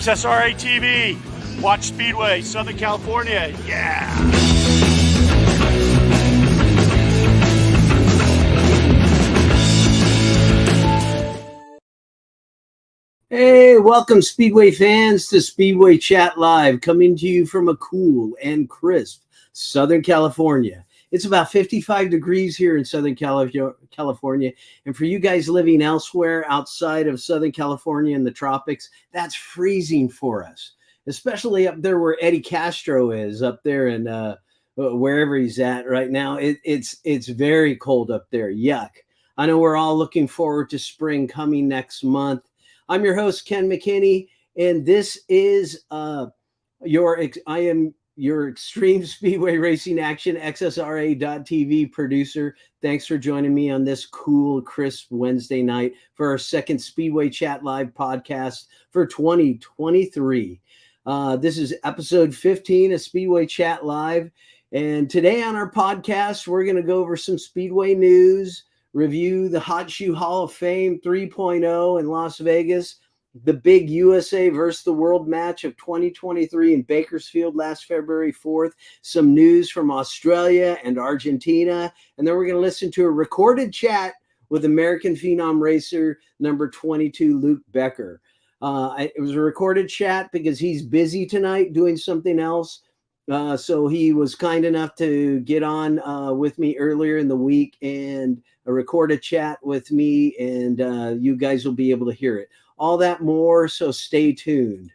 XSRA TV. Watch Speedway, Southern California. Yeah. Hey, welcome Speedway fans to Speedway Chat Live, coming to you from a cool and crisp Southern California. It's about 55 degrees here in Southern California. And for you guys living elsewhere outside of Southern California in the tropics, that's freezing for us, especially up there where Eddie Castro is, up there in wherever he's at right now. It's very cold up there. Yuck. I know we're all looking forward to spring coming next month. I'm your host, Ken McKinney, and this is I am your Extreme Speedway Racing Action XSRA.TV producer. Thanks for joining me on this cool, crisp Wednesday night for our second Speedway Chat Live podcast for 2023. This is episode 15 of Speedway Chat Live, and today on our podcast, we're going to go over some Speedway news, review the Hot Shoe Hall of Fame 3.0 in Las Vegas, the big USA versus the World match of 2023 in Bakersfield last February 4th, some news from Australia and Argentina, and then we're going to listen to a recorded chat with American Phenom Racer number 22, Luke Becker. It was a recorded chat because he's busy tonight doing something else. So he was kind enough to get on with me earlier in the week and record a chat with me, and you guys will be able to hear it. All that more, so stay tuned.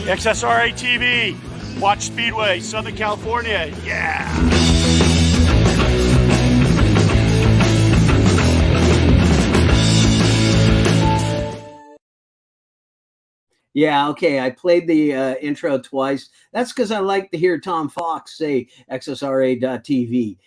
XSRA TV. Watch Speedway, Southern California. Yeah. Yeah, okay. I played the intro twice. That's because I like to hear Tom Fox say XSRA.TV.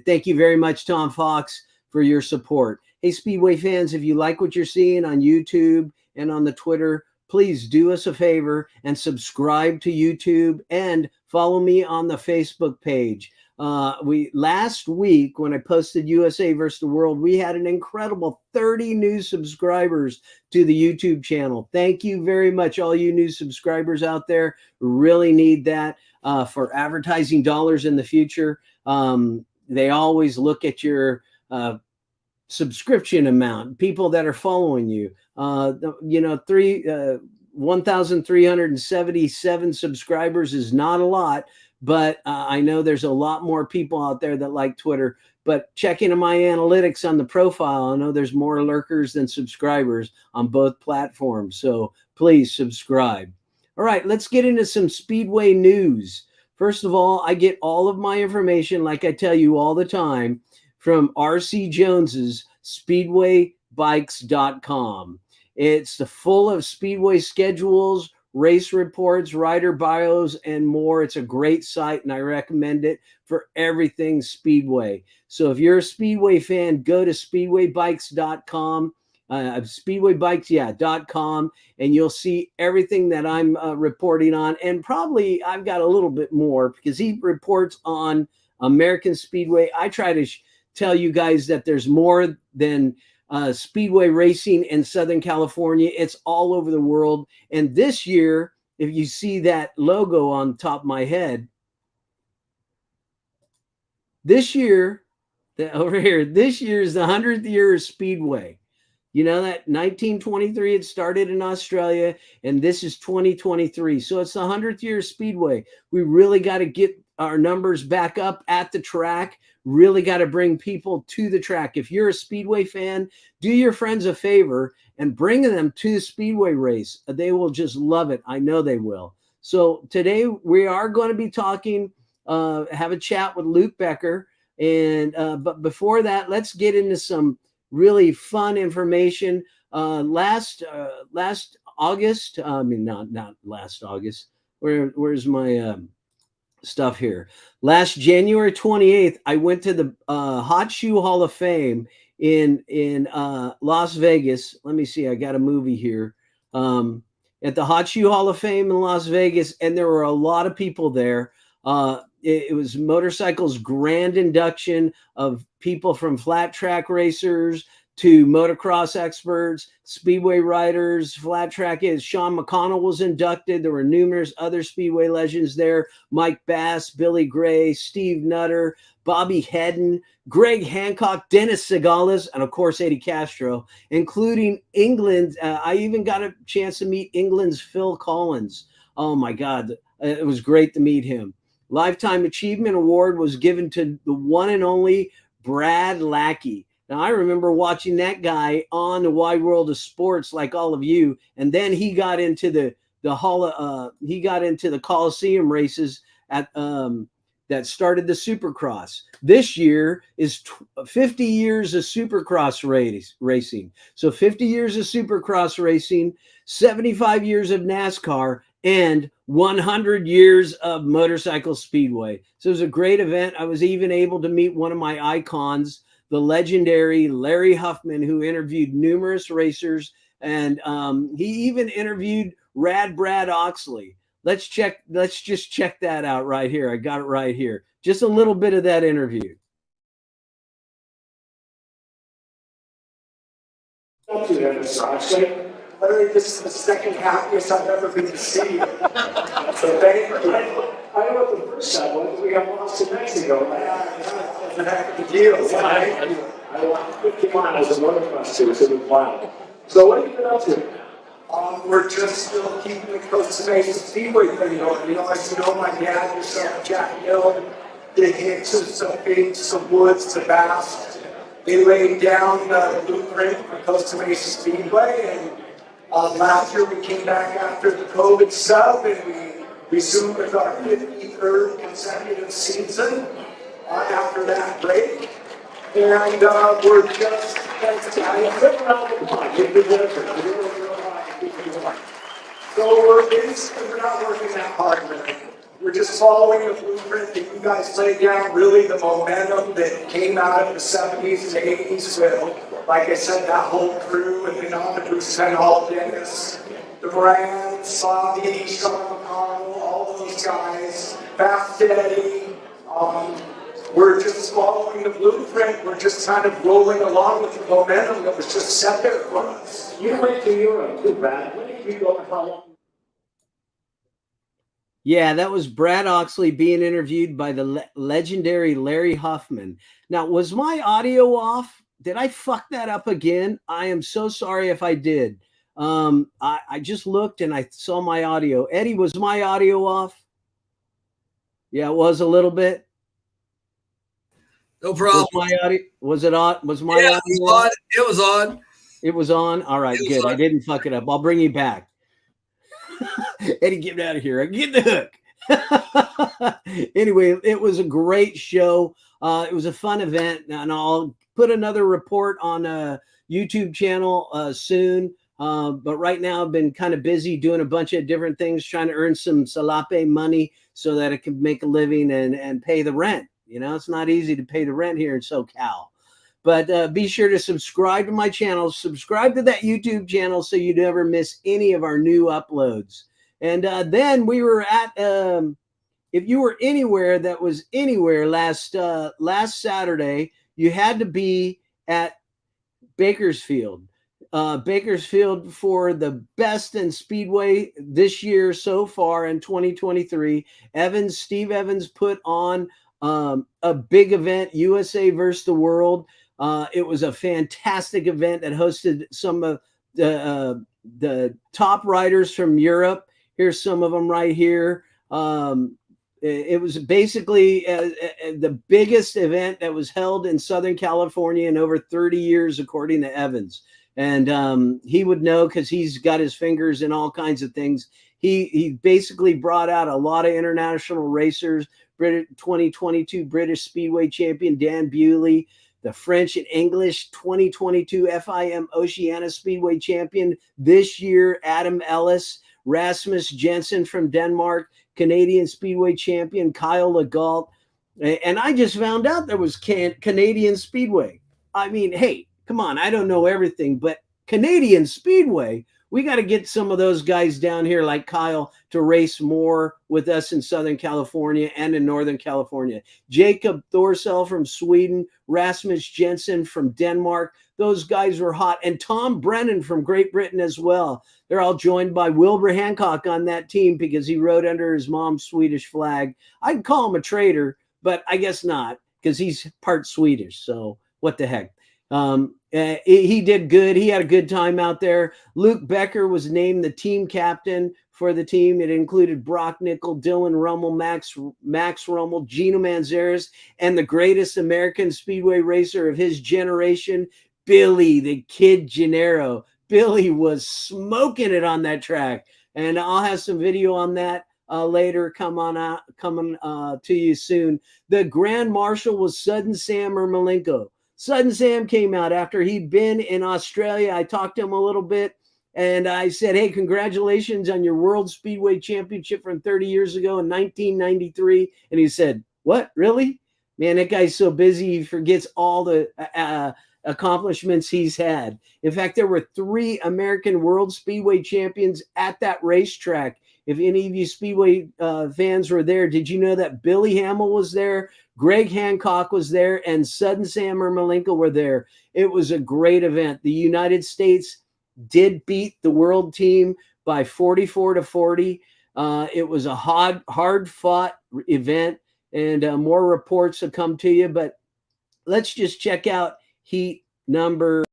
Thank you very much, Tom Fox, for your support. Hey, Speedway fans, if you like what you're seeing on YouTube and on the Twitter, please do us a favor and subscribe to YouTube and follow me on the Facebook page. Last week when I posted USA versus the World, we had an incredible 30 new subscribers to the YouTube channel. Thank you very much, all you new subscribers out there. Really need that for advertising dollars in the future. They always look at your subscription amount, people that are following you. 1,377 subscribers is not a lot, but I know there's a lot more people out there that like Twitter. But checking on my analytics on the profile, I know there's more lurkers than subscribers on both platforms. So please subscribe. All right, let's get into some Speedway news. First of all, I get all of my information, like I tell you all the time, from RC Jones's SpeedwayBikes.com. It's full of Speedway schedules, race reports, rider bios, and more. It's a great site, and I recommend it for everything Speedway. So if you're a Speedway fan, go to SpeedwayBikes.com, SpeedwayBikes.com, and you'll see everything that I'm reporting on. And probably I've got a little bit more because he reports on American Speedway. I try to tell you guys that there's more than Speedway racing in Southern California. It's all over the world. And this year, if you see that logo on top of my head, this year over here, this year is the 100th year of Speedway. You know that 1923, it started in Australia, and this is 2023. So it's the 100th year of Speedway. We really got to get our numbers back up at the track. Really got to bring people to the track. If you're a Speedway fan, do your friends a favor and bring them to the Speedway race. They will just love it. I know they will. So today we are going to be talking, have a chat with Luke Becker. And but before that, let's get into some really fun information. Last August, I mean, not last August. Where's my stuff here? Last January 28th, I went to the Hot Shoe Hall of Fame in Las Vegas. Let me see. I got a movie here. At the Hot Shoe Hall of Fame in Las Vegas, and there were a lot of people there. It was motorcycles grand induction of people from flat track racers to motocross experts, speedway riders, flat track is. Sean McConnell was inducted. There were numerous other speedway legends there. Mike Bass, Billy Gray, Steve Nutter, Bobby Hedden, Greg Hancock, Dennis Segales, and of course, Eddie Castro, including England. I even got a chance to meet England's Phil Collins. Oh my God. It was great to meet him. Lifetime Achievement Award was given to the one and only Brad Lackey. Now, I remember watching that guy on the Wide World of Sports, like all of you, and then he got into the Coliseum races at that started the Supercross. This year is 50 years of Supercross racing. So 50 years of Supercross racing, 75 years of NASCAR, and 100 years of motorcycle speedway. So it was a great event. I was even able to meet one of my icons, the legendary Larry Huffman, who interviewed numerous racers, and he even interviewed Rad Brad Oxley. Let's just check that out right here. I got it right here. Just a little bit of that interview. Thank you, Oxley. Larry, this is the second happiest I've ever been to see you. So thank you. I know what the first time was. We got lost in Mexico. That's a heck of a deal. I walked 50 miles in motocross too, so it was wild. So what have you been up to? We're just still keeping the Costa Mesa Speedway thing going. You know, as you know, my dad, yourself, Jack Hill, the Hickses, the Finks, the Woods, the Bass, they laid down the blueprint for Costa Mesa Speedway, and last year we came back after the COVID stuff, and we resumed with our 53rd consecutive season after that break. And we're just, so we're basically, we're not working that hard, really. We're just following the blueprint that you guys laid down, really the momentum that came out of the 70s and 80s with, like I said, that whole crew, and then on the Bruce Penhall, Dennis, the Moran, Slavi, Sean McConnell, all those guys, Fast Eddie. We're just following the blueprint. We're just kind of rolling along with the momentum that was just set there for us. You went to Europe too, Brad. When did you go and how long? Yeah, that was Brad Oxley being interviewed by the legendary Larry Huffman. Now, was my audio off? Did I fuck that up again? I am so sorry if I did. I just looked and I saw my audio. Eddie, was my audio off? Yeah, it was a little bit. No problem. Was my audio? Was it on? Was my audio on? It was on. It was on. All right, good. I didn't fuck it up. I'll bring you back. Eddie, get out of here. Get the hook. Anyway, it was a great show. It was a fun event, and I'll put another report on a YouTube channel soon. But right now I've been kind of busy doing a bunch of different things, trying to earn some salape money so that I can make a living and pay the rent. You know, it's not easy to pay the rent here in SoCal. But be sure to subscribe to my channel. Subscribe to that YouTube channel so you never miss any of our new uploads. And then we were at, if you were anywhere that was anywhere last Saturday, you had to be at Bakersfield. Bakersfield for the best in Speedway this year so far in 2023. Steve Evans put on a big event, USA versus the world. It was a fantastic event that hosted some of the top riders from Europe. Here's some of them right here. It was basically the biggest event that was held in Southern California in over 30 years, according to Evans. And he would know because he's got his fingers in all kinds of things. He basically brought out a lot of international racers. 2022 British Speedway champion Dan Bewley, the French and English 2022 FIM Oceania Speedway champion this year, Adam Ellis, Rasmus Jensen from Denmark, Canadian Speedway champion Kyle Legault. And I just found out there was Canadian Speedway. I mean, hey, come on, I don't know everything, but Canadian Speedway, we got to get some of those guys down here like Kyle to race more with us in Southern California and in Northern California. Jacob Thorsell from Sweden, Rasmus Jensen from Denmark. Those guys were hot. And Tom Brennan from Great Britain as well. They're all joined by Wilbur Hancock on that team because he rode under his mom's Swedish flag. I'd call him a traitor, but I guess not because he's part Swedish. So what the heck? He did good. He had a good time out there. Luke Becker was named the team captain for the team. It included Brock Nickel, Dylan Rummel, Max Rummel, Gino Manzares, and the greatest American Speedway racer of his generation, Billy the Kid Gennaro. Billy was smoking it on that track, and I'll have some video on that later coming to you soon. The Grand Marshal was Sudden Sam Ermolenko. Sudden Sam came out after he'd been in Australia. I talked to him a little bit, and I said, hey, congratulations on your World Speedway Championship from 30 years ago in 1993. And he said, what, really? Man, that guy's so busy, he forgets all the accomplishments he's had. In fact, there were 3 American World Speedway champions at that racetrack. If any of you Speedway fans were there, did you know that Billy Hamill was there, Greg Hancock was there, and Sudden Sam Ermolenko were there? It was a great event. The United States did beat the world team by 44-40. It was a hard-fought event, and more reports will come to you. But let's just check out heat number.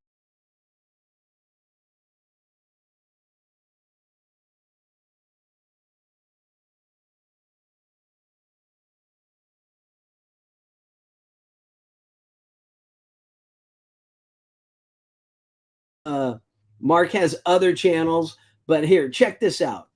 Mark has other channels, but here, check this out.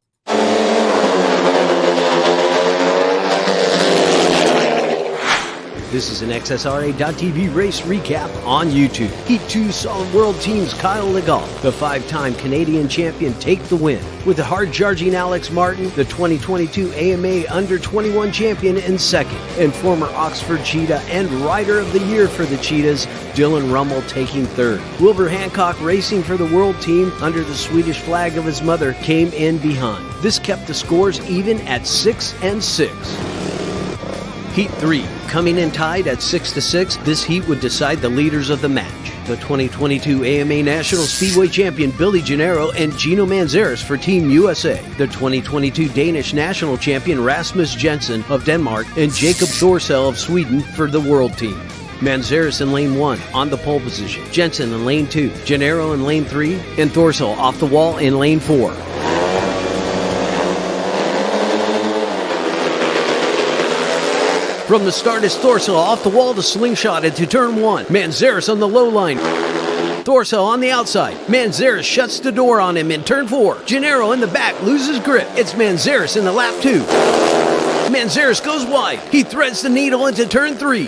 This is an XSRA.TV race recap on YouTube. Heat 2 saw World Team's Kyle Legault, the 5-time Canadian champion, take the win, with the hard-charging Alex Martin, the 2022 AMA Under-21 champion, in second, and former Oxford Cheetah and Rider of the Year for the Cheetahs, Dylan Rummel, taking third. Wilbur Hancock, racing for the World Team under the Swedish flag of his mother, came in behind. This kept the scores even at 6-6. Heat 3, coming in tied at 6-6, this heat would decide the leaders of the match. The 2022 AMA National Speedway champion Billy Gennaro and Gino Manzares for Team USA. The 2022 Danish National champion Rasmus Jensen of Denmark and Jacob Thorsell of Sweden for the World Team. Manzares in lane 1 on the pole position, Jensen in lane 2, Gennaro in lane 3, and Thorsell off the wall in lane 4. From the start is Thorsell off the wall to slingshot into turn 1. Manzares on the low line. Thorsell on the outside. Manzares shuts the door on him in turn 4. Gennaro in the back loses grip. It's Manzares in the lap 2. Manzares goes wide. He threads the needle into turn 3.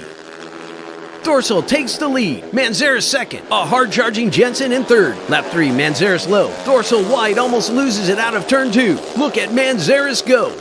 Thorsell takes the lead. Manzares second. A hard-charging Jensen in third. Lap 3, Manzares low. Thorsell wide, almost loses it out of turn 2. Look at Manzares go.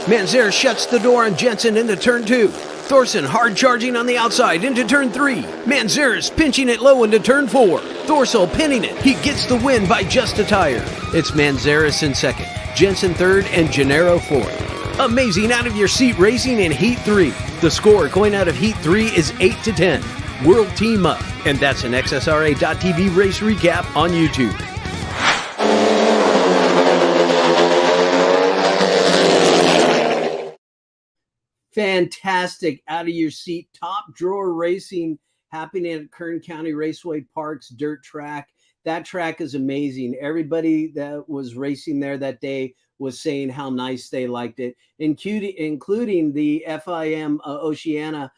Manzares shuts the door on Jensen into turn 2. Thorson hard charging on the outside into turn 3. Manzares pinching it low into turn 4. Thorsell pinning it. He gets the win by just a tire. It's Manzares in second, Jensen third, and Gennaro fourth. Amazing out of your seat racing in Heat 3. The score going out of Heat 3 is 8-10. World Team up. And that's an XSRA.TV race recap on YouTube. Fantastic out of your seat, top drawer racing happening at Kern County Raceway Park's dirt track. That track is amazing. Everybody that was racing there that day was saying how nice they liked it, including the FIM Oceania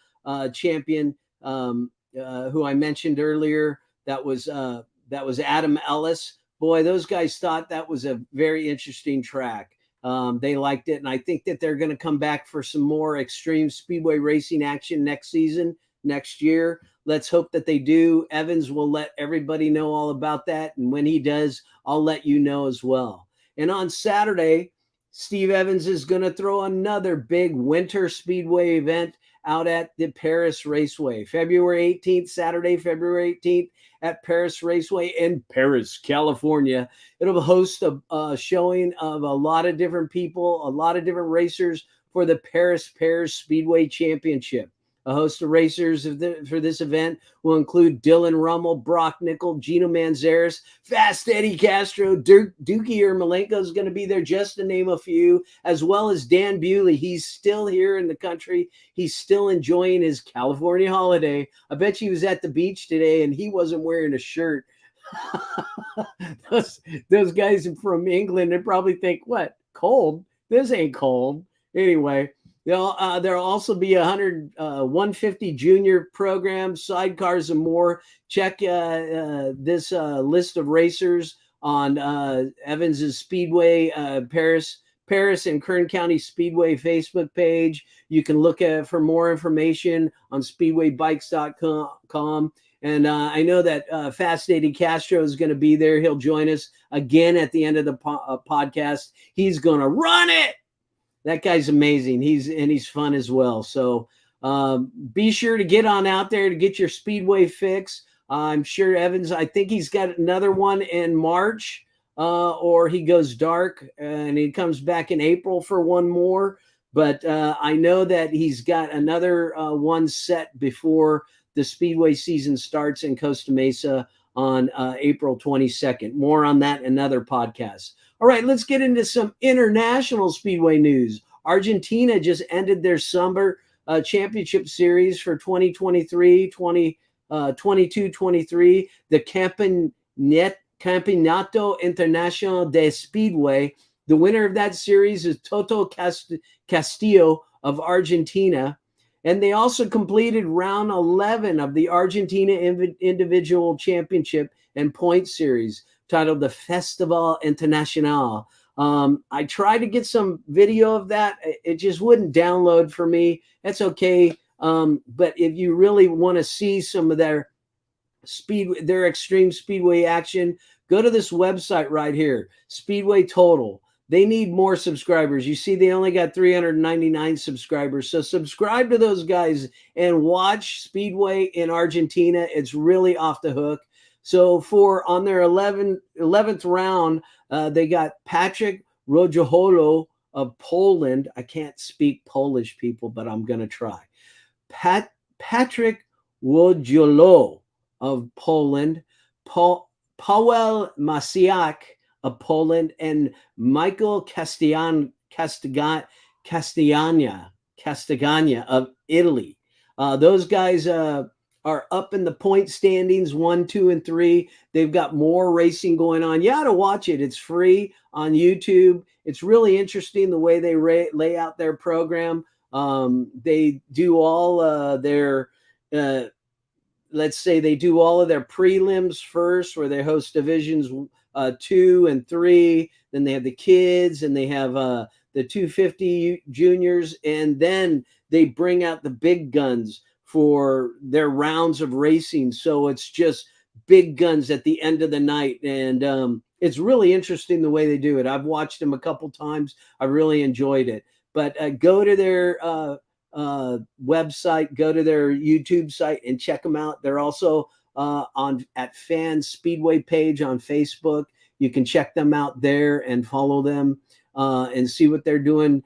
champion, who I mentioned earlier. That was Adam Ellis. Boy, those guys thought that was a very interesting track. They liked it, and I think that they're going to come back for some more extreme speedway racing action next year. Let's hope that they do. Evans will let everybody know all about that, and when he does, I'll let you know as well. And on Saturday, Steve Evans is going to throw another big winter speedway event out at the Paris Raceway, February 18th, Saturday, February 18th at Paris Raceway in Paris, California. It'll host a showing of a lot of different people, a lot of different racers for the Paris Speedway Championship. A host of racers for this event will include Dylan Rummel, Brock Nickel, Gino Manzares, Fast Eddie Castro, Dookie Ermolenko is going to be there, just to name a few, as well as Dan Bewley. He's still here in the country. He's still enjoying his California holiday. I bet you he was at the beach today and he wasn't wearing a shirt. those guys from England, they probably think, what, cold? This ain't cold. Anyway. There'll also be 150 junior programs, sidecars, and more. Check this list of racers on Evans's Speedway, Paris and Kern County Speedway Facebook page. You can look for more information on speedwaybikes.com. And I know that Fast Eddie Castro is going to be there. He'll join us again at the end of the podcast. He's going to run it. That guy's amazing. He's fun as well. So be sure to get on out there to get your speedway fix. I'm sure Evans, I think he's got another one in March, or he goes dark and he comes back in April for one more. But I know that he's got another one set before the speedway season starts in Costa Mesa on April 22nd. More on that in another podcast. All right, let's get into some international speedway news. Argentina just ended their summer championship series for 2022-23. The Campeonato Internacional de Speedway. The winner of that series is Toto Castillo of Argentina. And they also completed round 11 of the Argentina Individual Championship and Point Series, titled the Festival Internacional. I tried to get some video of that. It just wouldn't download for me. That's okay. But if you really want to see some of their extreme speedway action, go to this website right here, Speedway Total. They need more subscribers. You see, they only got 399 subscribers. So subscribe to those guys and watch Speedway in Argentina. It's really off the hook. So on their 11th round, they got Patrick Rojaholo of Poland. I can't speak Polish, people, but I'm going to try. Patrick Rojaholo of Poland, Paweł Masiak of Poland, and Michael Castagna of Italy. Those guys are up in the point standings 1, 2, and 3. They've got more racing going on. You ought to watch it. It's free on YouTube. It's really interesting the way they lay out their program. They do all their let's say they do all of their prelims first, where they host divisions 2 and 3. Then they have the kids, and they have the 250 juniors, and then they bring out the big guns for their rounds of racing. So it's just big guns at the end of the night. And it's really interesting the way they do it. I've watched them a couple times. I really enjoyed it. But go to their website, go to their YouTube site and check them out. They're also at Fan Speedway page on Facebook. You can check them out there and follow them and see what they're doing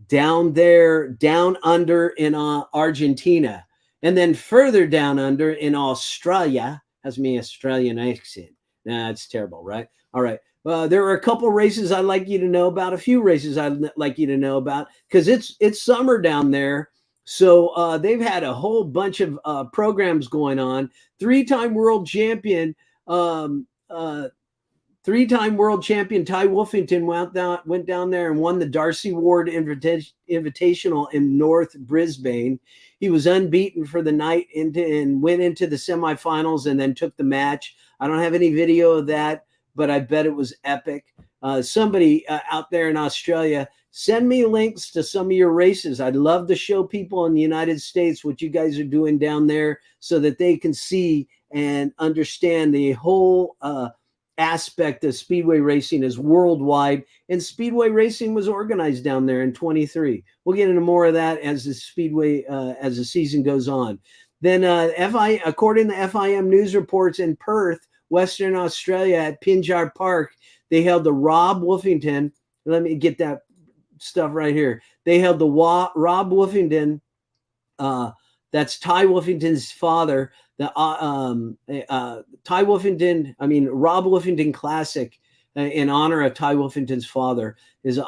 down there, down under in Argentina. And then further down under in Australia, has me Australian accent. Nah, it's terrible, right? All right. There are a couple races I'd like you to know about, a few races I'd like you to know about, because it's summer down there. So they've had a whole bunch of programs going on. Three-time world champion Ty Wolfington went down there and won the Darcy Ward Invitational in North Brisbane. He was unbeaten for the night and went into the semifinals and then took the match. I don't have any video of that, but I bet it was epic. Somebody out there in Australia, send me links to some of your races. I'd love to show people in the United States what you guys are doing down there so that they can see and understand the whole aspect of speedway racing is worldwide, and speedway racing was organized down there in 23. We'll get into more of that as the speedway as the season goes on. Then according to FIM news reports, in Perth, Western Australia, at Pinjar Park, they held the Rob Wolfington. Let me get that stuff right here. They held the Rob Wolfington, that's Ty Wolfington's father, the Rob Wolfington Classic in honor of Ty Wolfington's father is the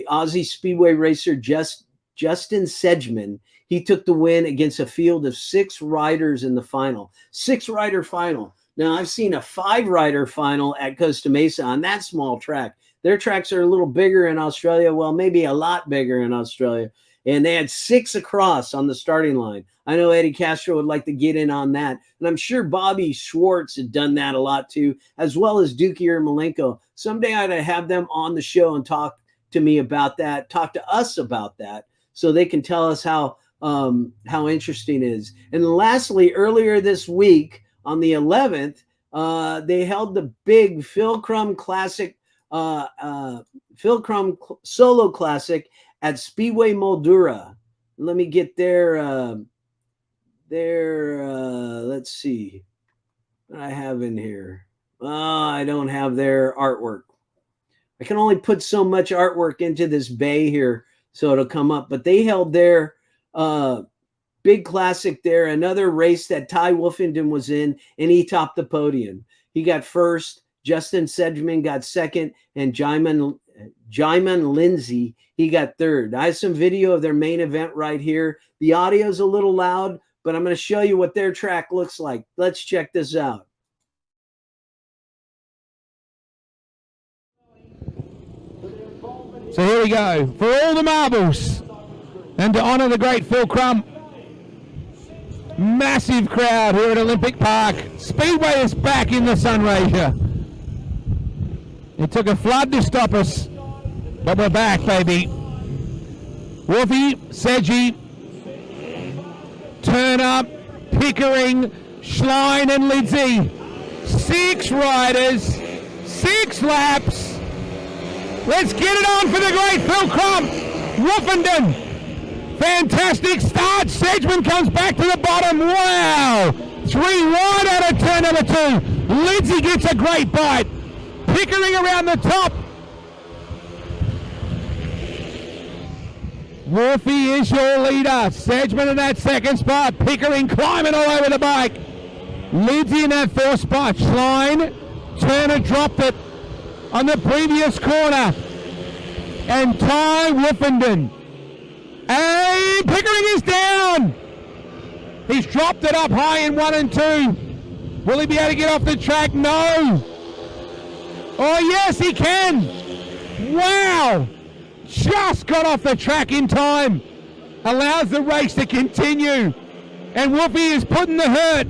Aussie Speedway racer Justin Sedgman. He took the win against a field of 6 riders in the final. 6-rider final. Now, I've seen a 5-rider final at Costa Mesa on that small track. Their tracks are a little bigger in Australia. Well, maybe a lot bigger in Australia. And they had 6 across on the starting line. I know Eddie Castro would like to get in on that. And I'm sure Bobby Schwartz had done that a lot too, as well as Dookie Ermolenko. Someday I'd have them on the show and talk to me about that, talk to us about that, so they can tell us how interesting it is. And lastly, earlier this week on the 11th, they held the big Phil Crum Classic, Phil Crum Solo Classic at Speedway Moldura. Let me get their let's see what I have in here. I don't have their artwork. I can only put so much artwork into this bay here so it'll come up. But they held their big classic there, another race that Ty Wolfington was in, and he topped the podium. He got first, Justin Sedgman got second, and Jaiman Lindsay, he got third. I have some video of their main event right here. The audio is a little loud, but I'm going to show you what their track looks like. Let's check this out. So here we go. For all the marbles, and to honour the great Phil Crum. Massive crowd here at Olympic Park. Speedway is back in the Sunraysia. It took a flood to stop us, but we're back, baby. Wolfie, Sedgy, Turner, Pickering, Schlein and Lindsay. 6 riders, 6 laps. Let's get it on for the great Phil Crum. Wolfenden, fantastic start. Sedgman comes back to the bottom. Wow. 3 wide out of turn number 2. Lindsay gets a great bite. Pickering around the top. Wolfie is your leader. Sedgman in that second spot. Pickering climbing all over the bike. Lindsay in that 4th spot. Schlein. Turner dropped it on the previous corner. And Ty Wolfenden. And Pickering is down. He's dropped it up high in 1 and 2. Will he be able to get off the track? No. Oh, yes, he can. Wow. Just got off the track in time. Allows the race to continue. And Wolfie is putting the hurt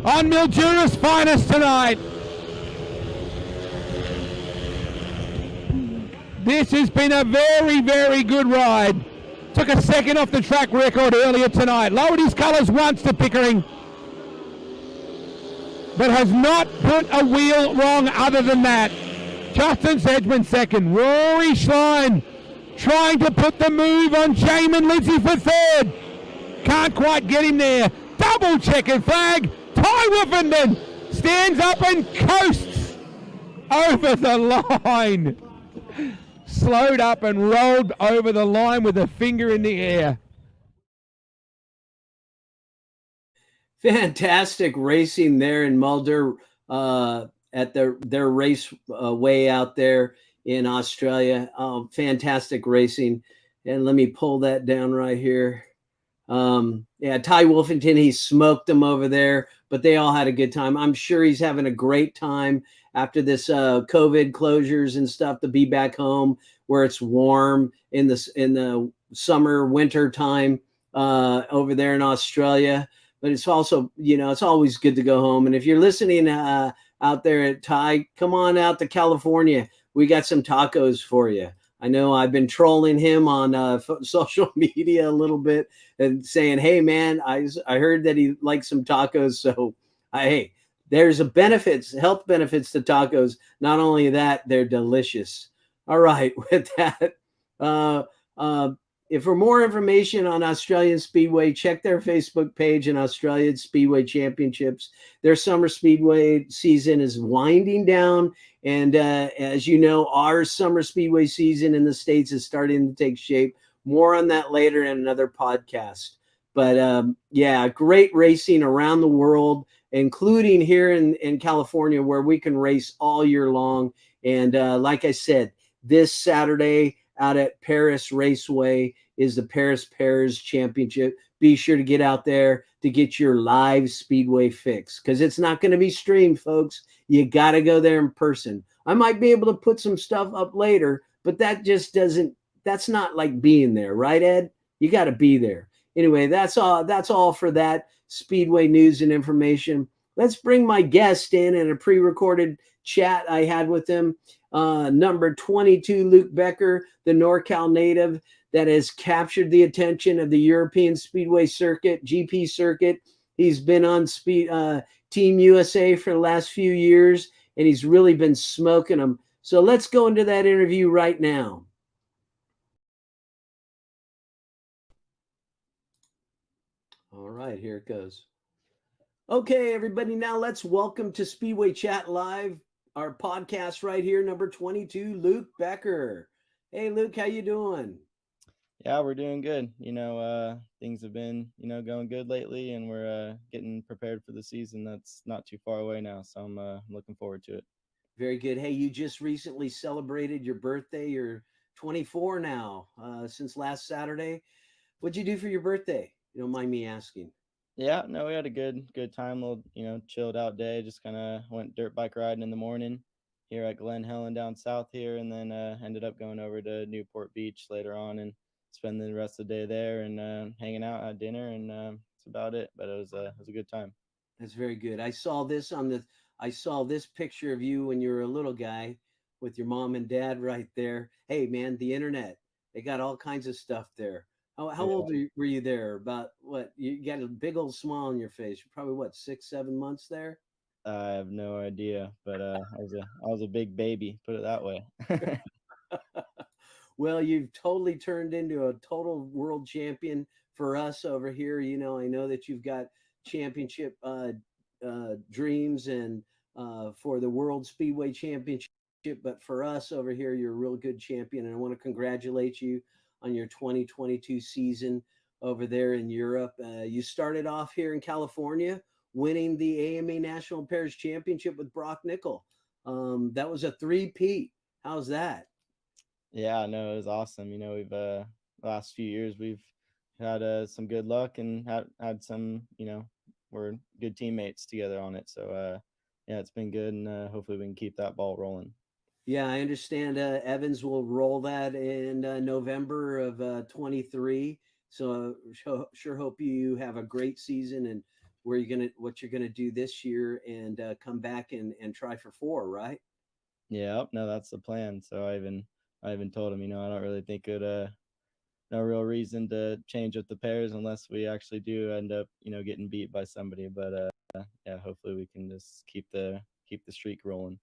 on Mildura's finest tonight. This has been a very, very good ride. Took a second off the track record earlier tonight. Lowered his colours once to Pickering, but has not put a wheel wrong other than that. Justin Sedgman second. Rory Schlein trying to put the move on Jamin Lindsay for 3rd. Can't quite get him there. Double checkered flag. Ty Wolfenden stands up and coasts over the line. Slowed up and rolled over the line with a finger in the air. Fantastic racing there in Mulder at their race way out there in Australia. Fantastic racing. And let me pull that down right here. Yeah, Ty Wolfington, he smoked them over there, but they all had a good time. I'm sure he's having a great time after this COVID closures and stuff to be back home where it's warm in the summer winter time over there in Australia. But it's also, it's always good to go home. And if you're listening out there at Ty, come on out to California. We got some tacos for you. I know I've been trolling him on social media a little bit and saying, "Hey, man, I heard that he likes some tacos, so hey, there's health benefits to tacos. Not only that, they're delicious." All right, with that, uh, uh, if for more information on Australian Speedway, check their Facebook page and Australian Speedway Championships. Their summer speedway season is winding down. And as you know, our summer speedway season in the States is starting to take shape. More on that later in another podcast. But yeah, great racing around the world, including here in California, where we can race all year long. And like I said, this Saturday out at Paris Raceway is the Paris Pairs Championship. Be sure to get out there to get your live speedway fix because it's not going to be streamed, folks. You got to go there in person. I might be able to put some stuff up later, but that's not like being there, right, Ed? You got to be there. Anyway, that's all for that speedway news and information. Let's bring my guest in a pre-recorded chat I had with him. Number 22, Luke Becker, the NorCal native that has captured the attention of the European Speedway circuit, GP circuit. He's been on Team USA for the last few years, and he's really been smoking them. So let's go into that interview right now. All right, here it goes. Okay, everybody, now let's welcome to Speedway Chat Live, our podcast right here, number 22, Luke Becker. Hey, Luke, how you doing? Yeah, we're doing good. Things have been, going good lately, and we're getting prepared for the season that's not too far away now. So I'm looking forward to it. Very good. Hey, you just recently celebrated your birthday. You're 24 now, since last Saturday. What'd you do for your birthday? You don't mind me asking. Yeah, no, we had a good time, little, chilled out day. Just kind of went dirt bike riding in the morning here at Glen Helen down south here, and then ended up going over to Newport Beach later on and spending the rest of the day there and hanging out at dinner, and that's about it. But it was a good time. That's very good. I saw this picture of you when you were a little guy with your mom and dad right there. Hey, man, the internet, they got all kinds of stuff there. How old were you there? About what? You got a big old smile on your face. You're probably what, 6, 7 months there? I have no idea, but I was a big baby, put it that way. Well, you've totally turned into a total world champion for us over here. I know that you've got championship dreams and for the World Speedway Championship, but for us over here, you're a real good champion. And I want to congratulate you on your 2022 season over there in Europe. You started off here in California, winning the AMA National Pairs Championship with Brock Nickel. That was a three-peat. How's that? Yeah, no, it was awesome. We've last few years we've had some good luck and had some, we're good teammates together on it. So yeah, it's been good, and hopefully we can keep that ball rolling. Yeah, I understand Evans will roll that in November of 23. So sure hope you have a great season and what you're gonna do this year and come back and try for 4, right? Yeah, no, that's the plan. So I even told him, I don't really think it no real reason to change up the pairs unless we actually do end up, getting beat by somebody. But yeah, hopefully we can just keep the streak rolling.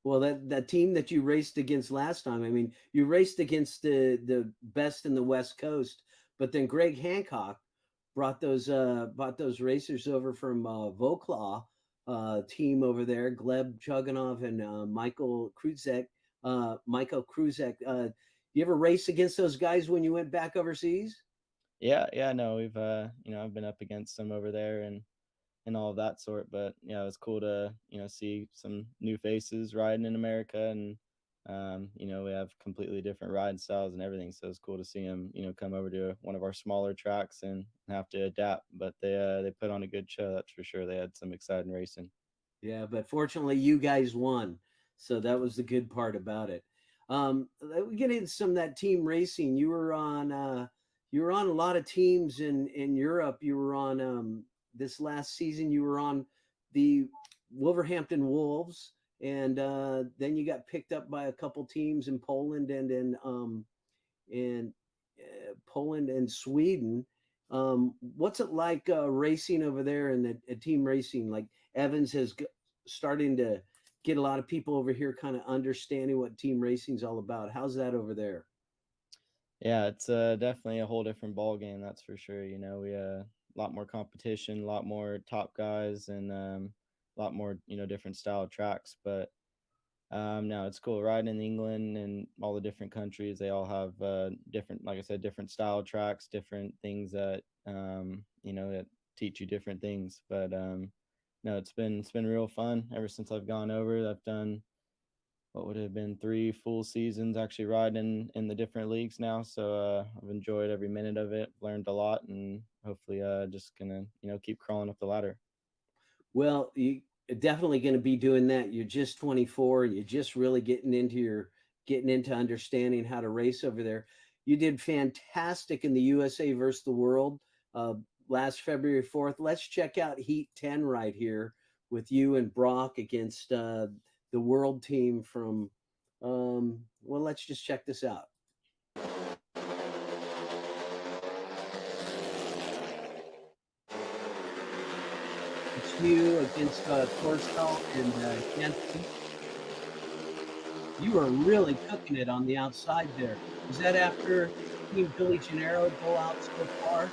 Well, that team that you raced against last time, I mean, you raced against the best in the West Coast, but then Greg Hancock brought those racers over from Vauclaw team over there, Gleb Chuganov and Michael Kruzek. Michael Kruzek. You ever race against those guys when you went back overseas? Yeah, no, we've I've been up against them over there and all of that sort. But yeah, it was cool to see some new faces riding in America, and We have completely different ride styles and everything. So it's cool to see them, come over to one of our smaller tracks and have to adapt. But they put on a good show, that's for sure. They had some exciting racing. Yeah, but fortunately, you guys won, so that was the good part about it. We get into some of that team racing. You were on a lot of teams in Europe. You were on this last season. You were on the Wolverhampton Wolves, and then you got picked up by a couple teams in Poland and in Poland and Sweden. What's it like racing over there in the team racing? Like Evans has starting to get a lot of people over here kind of understanding what team racing is all about. How's that over there? Yeah, it's definitely a whole different ball game, that's for sure. We a lot more competition, a lot more top guys, and a lot more different style tracks. But no, it's cool riding in England and all the different countries. They all have different, like I said, different style tracks, different things that that teach you different things. But no, it's been real fun ever since I've gone over. I've done what would have been 3 full seasons actually riding in the different leagues now. So I've enjoyed every minute of it, learned a lot, and hopefully just gonna keep crawling up the ladder. Well, you definitely going to be doing that. You're just 24. You're just really getting into understanding how to race over there. You did fantastic in the USA versus the world last February 4th. Let's check out Heat 10 right here with you and Brock against the world team from, well, let's just check this out. It's you against Torstall and Jensen. You are really cooking it on the outside there. Is that after Team Billy Gennaro go out so far?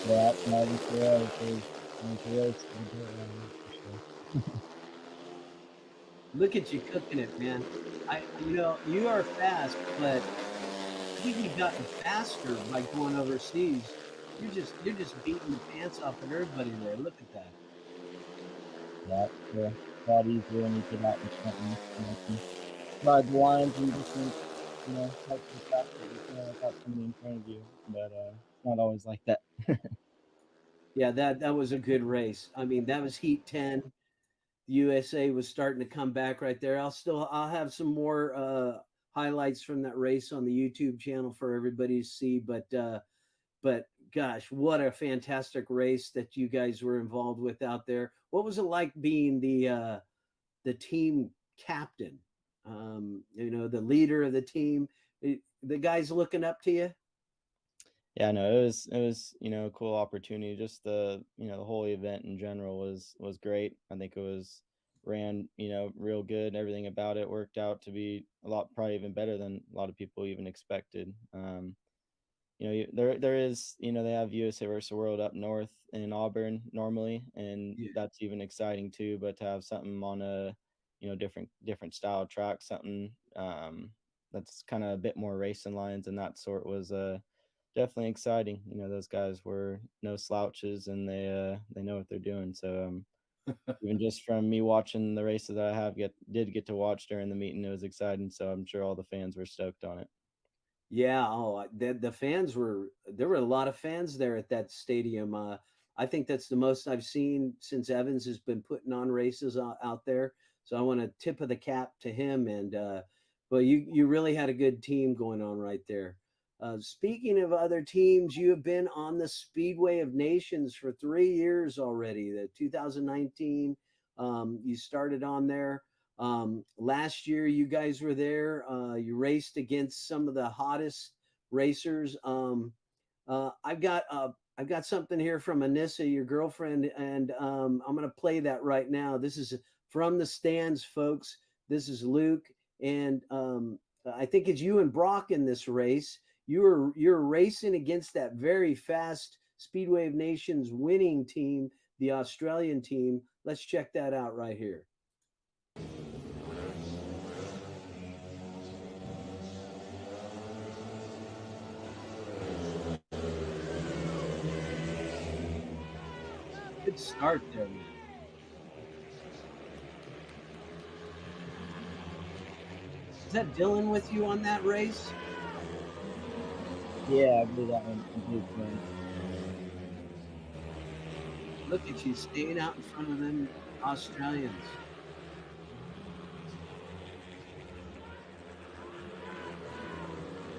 Yeah, Look at you cooking it, man. You are fast, but I think you've gotten faster by going overseas. You're just beating the pants off of everybody there. Look at that. Yeah, a lot easier when you get out and something. Ride the lines and just help the track that you feel without somebody in front of you. But it's not always like that. Yeah, that was a good race. I mean, that was Heat 10. The USA was starting to come back right there. I'll have some more highlights from that race on the YouTube channel for everybody to see. But gosh, what a fantastic race that you guys were involved with out there. What was it like being the team captain? The leader of the team. The guys looking up to you. Yeah, no, it was a cool opportunity. Just the the whole event in general was great. I think it was ran real good. Everything about it worked out to be a lot, probably even better than a lot of people even expected. There is they have USA versus the World up north in Auburn normally, and that's even exciting too. But to have something on a different style track, something that's kind of a bit more racing lines and that sort was definitely exciting. Those guys were no slouches, and they know what they're doing. So even just from me watching the races that I did get to watch during the meeting, it was exciting. So I'm sure all the fans were stoked on it. Yeah, the fans there were a lot of fans there at that stadium. I think that's the most I've seen since Evans has been putting on races out there. So I want to tip of the cap to him. And well, you really had a good team going on right there. Speaking of other teams, you have been on the Speedway of Nations for 3 years already. The 2019, you started on there. Last year, you guys were there. You raced against some of the hottest racers. I've got something here from Anissa, your girlfriend, and I'm going to play that right now. This is from the stands, folks. This is Luke, and I think it's you and Brock in this race. You're racing against that very fast Speedway of Nations winning team, the Australian team. Let's check that out right here. Good start there, man. Is that Dylan with you on that race? Yeah, I believe that one. I believe so. Look at you staying out in front of them Australians.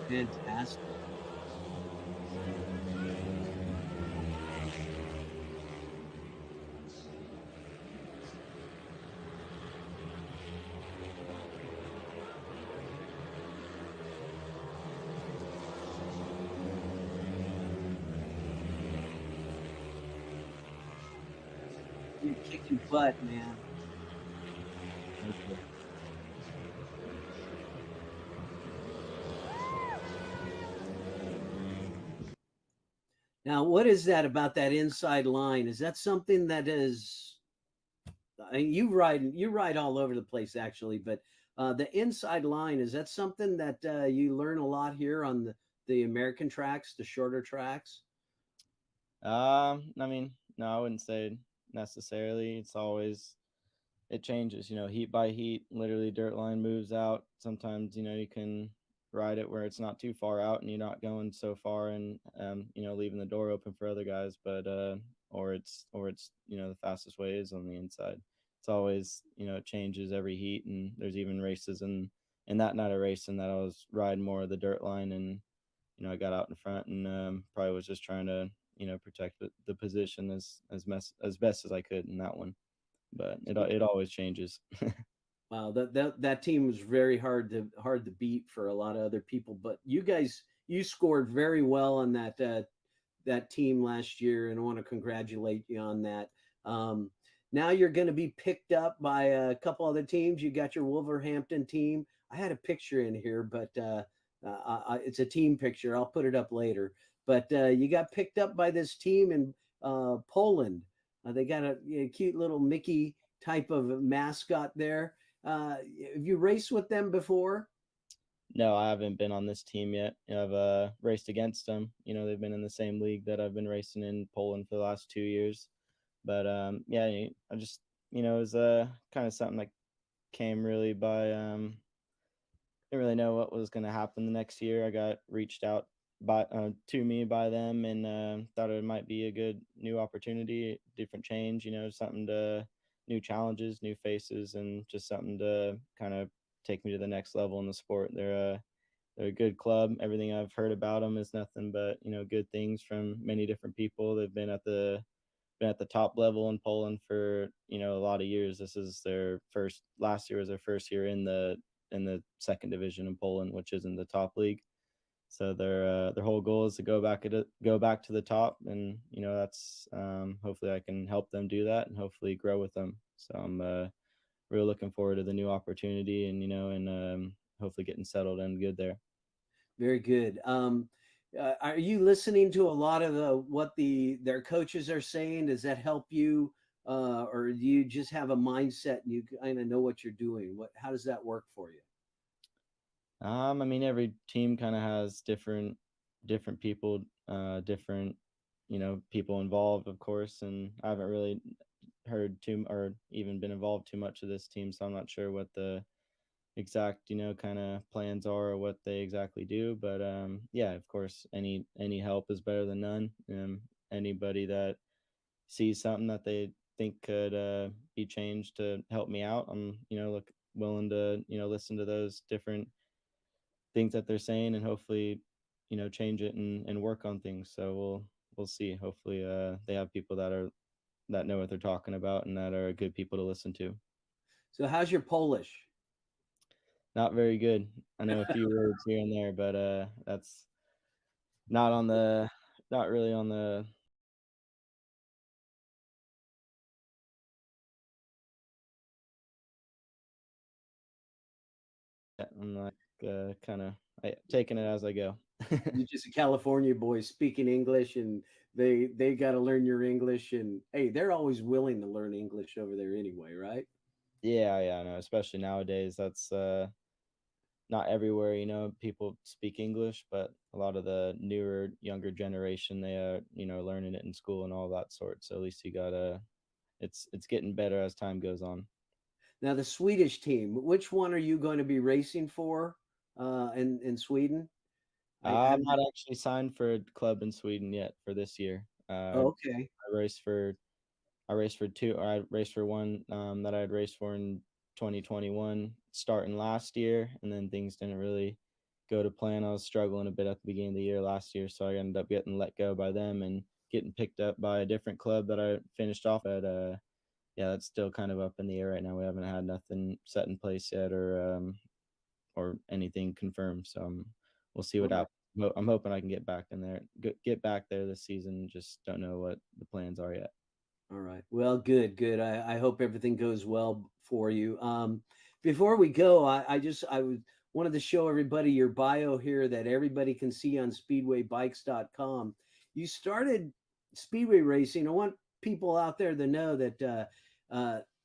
Fantastic. You're kicking butt, man. Thank you. Now, what is that about that inside line? Is that something that is I mean, you ride all over the place actually, but the inside line, is that something that you learn a lot here on the American tracks, the shorter tracks? I mean, no, I wouldn't say necessarily. It's always it changes, heat by heat. Literally, dirt line moves out. Sometimes, you can ride it where it's not too far out and you're not going so far and leaving the door open for other guys. But or it's the fastest way is on the inside. It's always it changes every heat, and there's even races in that night of racing that I was riding more of the dirt line, and I got out in front and probably was just trying to protect the position as best as I could in that one, but it always changes. Wow, that team was very hard to beat for a lot of other people, but you scored very well on that team last year, and I want to congratulate you on that. Now you're going to be picked up by a couple other teams. You got your Wolverhampton team. I had a picture in here, but it's a team picture. I'll put it up later. But you got picked up by this team in Poland. They got a cute little Mickey type of mascot there. Have you raced with them before? No, I haven't been on this team yet. I've raced against them. They've been in the same league that I've been racing in Poland for the last 2 years. But yeah, I just it was kind of something that came really by didn't really know what was going to happen the next year. I got reached out to me by them, and thought it might be a good new opportunity, different change, something to new challenges, new faces, and just something to kind of take me to the next level in the sport. They're a good club. Everything I've heard about them is nothing but good things from many different people. They've been at the top level in Poland for a lot of years. This is their first. Last year was their first year in the second division in Poland, which isn't the top league. So their whole goal is to go back to the top, and that's hopefully I can help them do that and hopefully grow with them. So I'm really looking forward to the new opportunity, and hopefully getting settled in good there. Very good. Are you listening to a lot of what their coaches are saying? Does that help you, or do you just have a mindset and you kind of know what you're doing? How does that work for you? I mean, every team kind of has different people, different people involved, of course, and I haven't really heard too or even been involved too much of this team, so I'm not sure what the exact kind of plans are or what they exactly do. But yeah, of course, any help is better than none. Anybody that sees something that they think could be changed to help me out, I'm willing to listen to those different things that they're saying, and hopefully change it and work on things. So we'll see. Hopefully they have people that know what they're talking about and that are good people to listen to. So how's your Polish? Not very good. I know a few words here and there, but that's not really on the I'm like kind of taking it as I go. You're just a California boy speaking English, and they got to learn your English. And hey, they're always willing to learn English over there anyway, right? Yeah, I know. Especially nowadays, that's not everywhere. People speak English, but a lot of the newer, younger generation, they are learning it in school and all that sort. So at least you gotta. It's getting better as time goes on. Now, the Swedish team, which one are you going to be racing for in Sweden? I'm not actually signed for a club in Sweden yet for this year. Okay. I raced for two. Or I raced for one that I had raced for in 2021, starting last year, and then things didn't really go to plan. I was struggling a bit at the beginning of the year last year, so I ended up getting let go by them and getting picked up by a different club that I finished off at. Yeah, that's still kind of up in the air right now. We haven't had nothing set in place yet, or anything confirmed. So we'll see what All right. happens. I'm hoping I can get back in there, get back there this season. Just don't know what the plans are yet. All right. Well, good, good. I hope everything goes well for you. Before we go, I wanted to show everybody your bio here that everybody can see on speedwaybikes.com. You started speedway racing. I want people out there to know that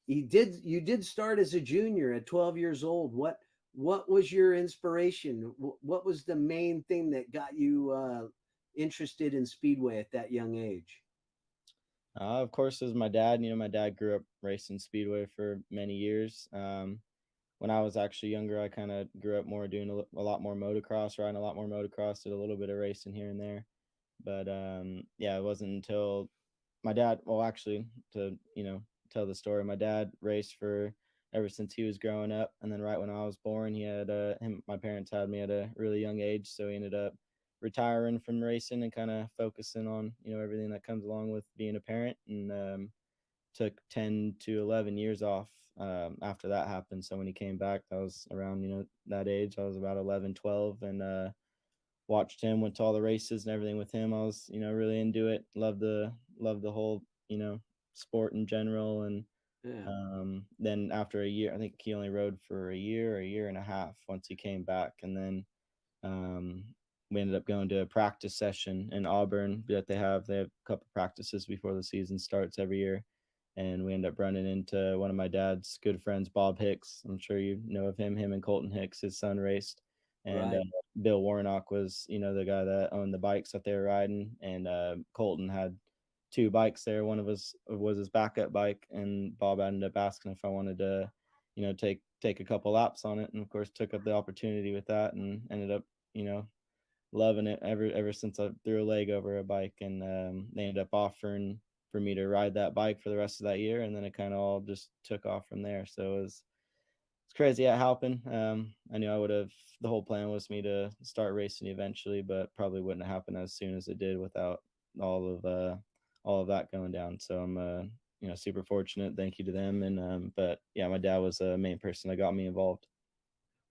you did start as a junior at 12 years old. What was your inspiration? What was the main thing that got you interested in speedway at that young age? Of course, it was my dad. My dad grew up racing speedway for many years. When I was actually younger, I kind of grew up more doing a lot more motocross, riding a lot more motocross, did a little bit of racing here and there. But yeah, it wasn't until my dad, well, actually, to tell the story, my dad raced for ever since he was growing up, and then right when I was born, he had my parents had me at a really young age, so he ended up retiring from racing and kind of focusing on everything that comes along with being a parent, and took 10 to 11 years off after that happened. So when he came back, that was around that age. I was about 11, 12, and watched him, went to all the races and everything with him. I was really into it, loved the whole sport in general. And Yeah. then after a year, I think he only rode for a year and a half once he came back. And then we ended up going to a practice session in Auburn that they have a couple practices before the season starts every year. And we ended up running into one of my dad's good friends, Bob Hicks. I'm sure you know of him. Him and Colton Hicks, his son, raced. And Right. Bill Warnock was, the guy that owned the bikes that they were riding. And Colton had two bikes there. One of us was his backup bike, and Bob ended up asking if I wanted to, take a couple laps on it. And of course, took up the opportunity with that, and ended up, loving it ever since I threw a leg over a bike. And they ended up offering for me to ride that bike for the rest of that year, and then it kind of all just took off from there. So it's crazy how it happened. I knew I would have. The whole plan was me to start racing eventually, but probably wouldn't have happened as soon as it did without all of that going down. So I'm super fortunate. Thank you to them. And but yeah, my dad was the main person that got me involved.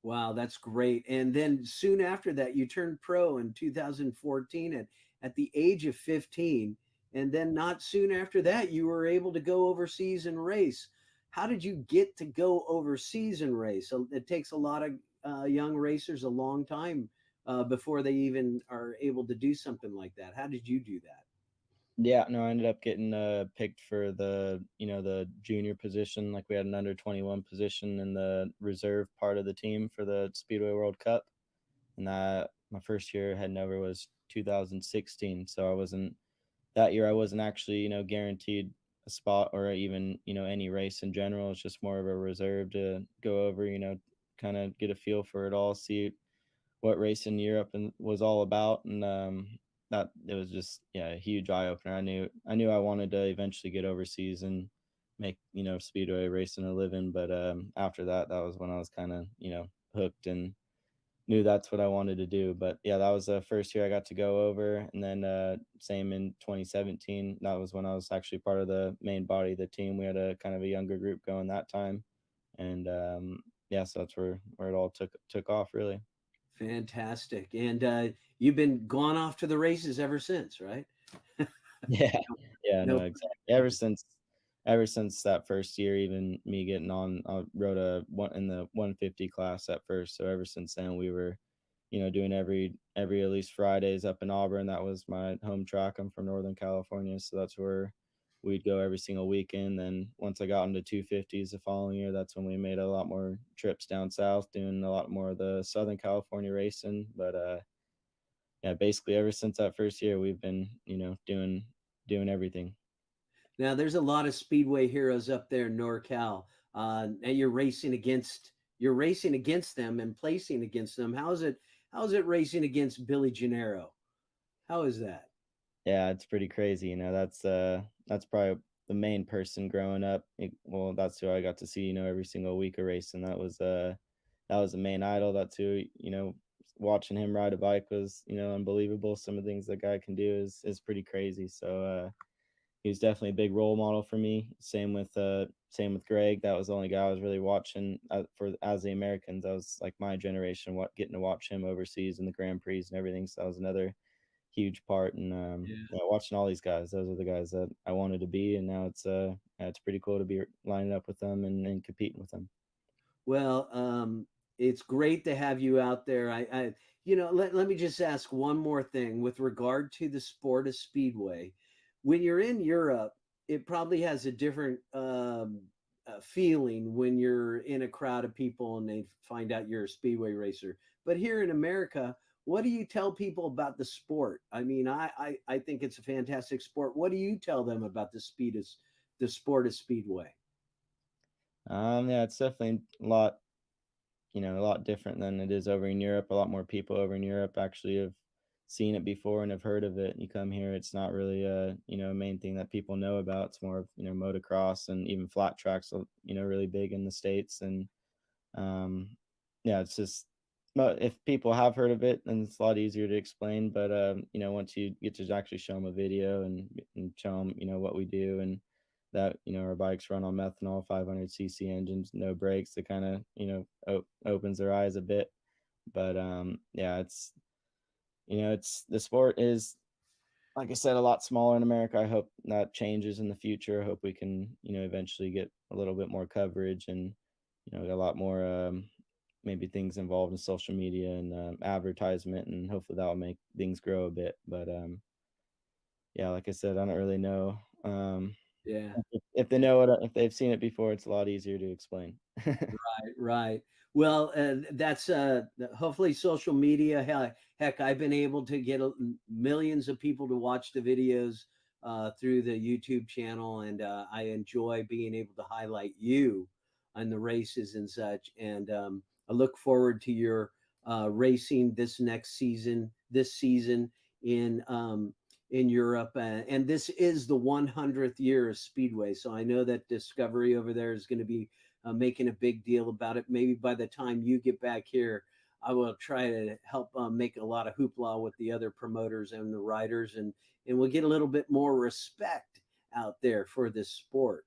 Wow, that's great. And then soon after that, you turned pro in 2014 at the age of 15. And then not soon after that, you were able to go overseas and race. How did you get to go overseas and race? So it takes a lot of young racers a long time before they even are able to do something like that. How did you do that? Yeah, no, I ended up getting picked for the junior position. Like we had an under 21 position in the reserve part of the team for the Speedway World Cup. And that my first year heading over was 2016. So that year I wasn't actually, guaranteed a spot or even, any race in general. It's just more of a reserve to go over, kind of get a feel for it all, see what race in Europe and was all about. And that it was just a huge eye opener. I knew I wanted to eventually get overseas and make speedway racing a living. But after that was when I was kind of hooked and knew that's what I wanted to do. But yeah, that was the first year I got to go over. And then same in 2017. That was when I was actually part of the main body of the team. We had a kind of a younger group going that time. And yeah, so that's where it all took off, really. Fantastic. And you've been gone off to the races ever since, right? Yeah, yeah, no, No. exactly. Ever since that first year, even me getting on, I rode in the 150 class at first. So ever since then, we were, doing every at least Fridays up in Auburn. That was my home track. I'm from Northern California, so that's where we'd go every single weekend. Then once I got into 250s the following year, that's when we made a lot more trips down south, doing a lot more of the Southern California racing. But yeah, basically ever since that first year, we've been, doing everything. Now, there's a lot of speedway heroes up there in NorCal. and you're racing against them and placing against them. How's it racing against Billy Gennaro? How is that? Yeah, it's pretty crazy. That's probably the main person growing up. Well, that's who I got to see, every single week of racing. That was the main idol. That's who, watching him ride a bike was, unbelievable. Some of the things that guy can do is pretty crazy. So he was definitely a big role model for me. Same with Greg. That was the only guy I was really watching as the Americans. That was like my generation, getting to watch him overseas in the Grand Prix and everything. So that was another huge part. And watching all these guys, those are the guys that I wanted to be. And now it's pretty cool to be lining up with them and competing with them. Well, it's great to have you out there. Let me just ask one more thing with regard to the sport of speedway. When you're in Europe, it probably has a different feeling when you're in a crowd of people and they find out you're a speedway racer. But here in America, what do you tell people about the sport? I mean, I think it's a fantastic sport. What do you tell them about the sport of speedway? Yeah, it's definitely a lot different than it is over in Europe. A lot more people over in Europe actually have seen it before and have heard of it. You come here, it's not really a main thing that people know about. It's more of motocross and even flat tracks, really big in the States. And yeah, it's just, if people have heard of it, then it's a lot easier to explain. But once you get to actually show them a video and show them what we do, and that our bikes run on methanol 500cc engines, no brakes, it kind of opens their eyes a bit. But yeah, it's the sport is, like I said, a lot smaller in America. I hope that changes in the future. I hope we can eventually get a little bit more coverage and a lot more maybe things involved in social media and advertisement, and hopefully that will make things grow a bit. But yeah, like I said, I don't really know. Yeah. If they know it, if they've seen it before, it's a lot easier to explain. Right. Well, that's hopefully social media. Heck, I've been able to get millions of people to watch the videos through the YouTube channel, and I enjoy being able to highlight you on the races and such. And I look forward to your racing this season in Europe, and this is the 100th year of Speedway. So I know that Discovery over there is going to be making a big deal about it. Maybe by the time you get back here, I will try to help make a lot of hoopla with the other promoters and the riders, and we'll get a little bit more respect out there for this sport.